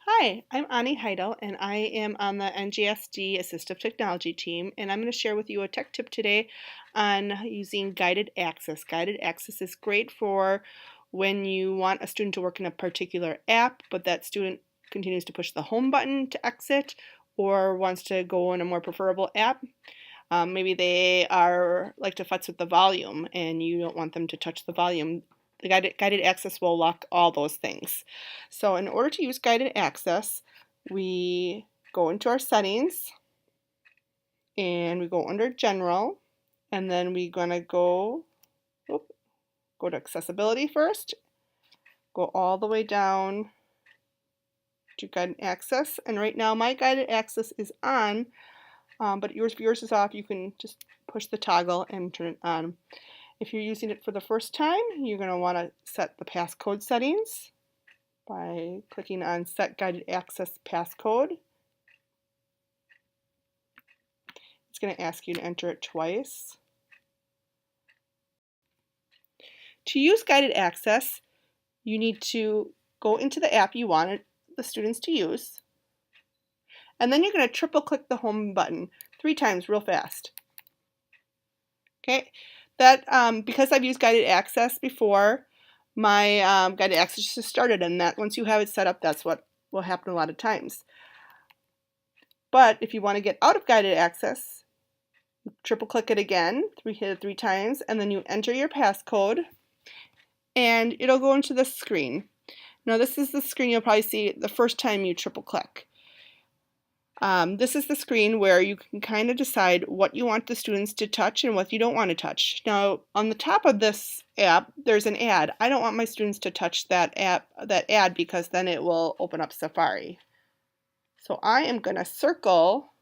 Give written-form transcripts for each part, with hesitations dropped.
Hi, I'm Ani Heidel, and I am on the NGSD Assistive Technology team, and I'm going to share with you a tech tip today on using guided access. Guided access is great for when you want a student to work in a particular app, but that student continues to push the home button to exit or wants to go in a more preferable app. Maybe they like to futz with the volume and you don't want them to touch the volume. The guided access will lock all those things. So in order to use guided access, we go into our settings and we go under General, and then we're going to go to Accessibility first, go all the way down to Guided Access, and right now my guided access is on, but if yours is off, you can just push the toggle and turn it on. If you're using it for the first time, you're going to want to set the passcode settings by clicking on Set Guided Access Passcode. It's going to ask you to enter it twice. To use guided access, you need to go into the app you wanted the students to use, and then you're going to triple click the home button 3 times real fast. Okay, that because I've used guided access before, my guided access just started, and that once you have it set up, that's what will happen a lot of times. But if you want to get out of guided access, triple click it again, hit it 3 times, and then you enter your passcode, and it'll go into this screen. Now this is the screen you'll probably see the first time you triple click. This is the screen where you can kind of decide what you want the students to touch and what you don't want to touch. Now on the top of this app there's an ad. I don't want my students to touch that ad because then it will open up Safari. So I am going to circle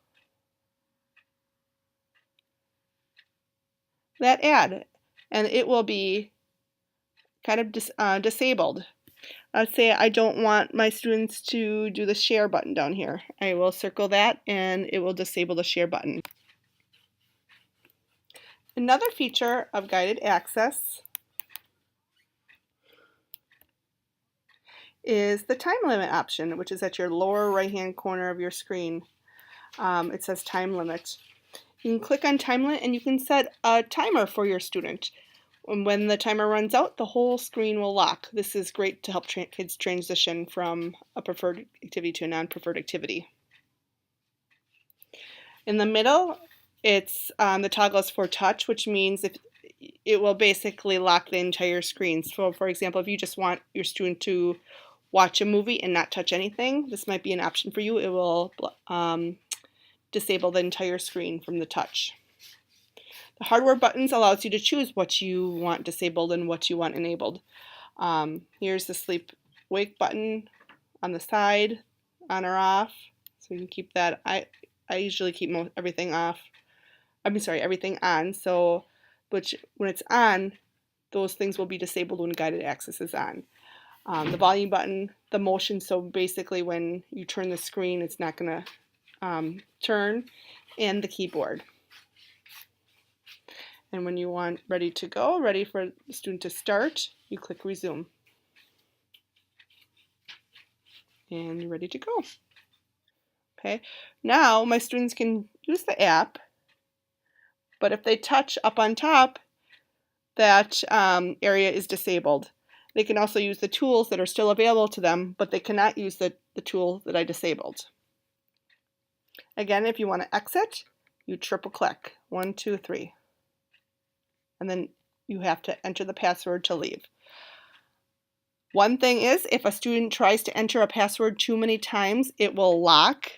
that ad, and it will be kind of disabled. Let's say I don't want my students to do the share button down here. I will circle that and it will disable the share button. Another feature of guided access is the time limit option, which is at your lower right hand corner of your screen. It says time limit. You can click on time limit and you can set a timer for your student. And when the timer runs out, the whole screen will lock. This is great to help kids transition from a preferred activity to a non-preferred activity. In the middle, it's the toggle is for touch, which means it will basically lock the entire screen. So for example, if you just want your student to watch a movie and not touch anything, this might be an option for you. It will disable the entire screen from the touch. The hardware buttons allows you to choose what you want disabled and what you want enabled. Here's the sleep wake button on the side, on or off. So you can keep that. I usually keep everything off. Everything on. So, when it's on, those things will be disabled when guided access is on. The volume button, the motion. So basically, when you turn the screen, it's not going to turn, and the keyboard. And when you want ready to go, ready for the student to start, you click resume. And you're ready to go. Okay, now my students can use the app, but if they touch up on top, that area is disabled. They can also use the tools that are still available to them, but they cannot use the tool that I disabled. Again, if you want to exit, you triple click, 1, 2, 3. And then you have to enter the password to leave. One thing is, if a student tries to enter a password too many times, it will lock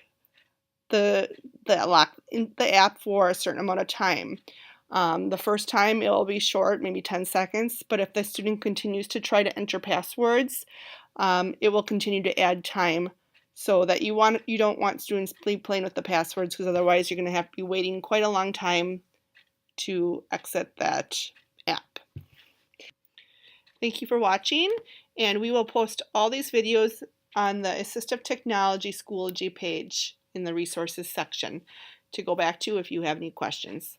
the app for a certain amount of time. The first time it will be short, maybe 10 seconds, but if the student continues to try to enter passwords, it will continue to add time, so that you don't want students playing with the passwords, because otherwise you're going to have to be waiting quite a long time to exit that app. Thank you for watching, and we will post all these videos on the Assistive Technology Schoology page in the resources section to go back to if you have any questions.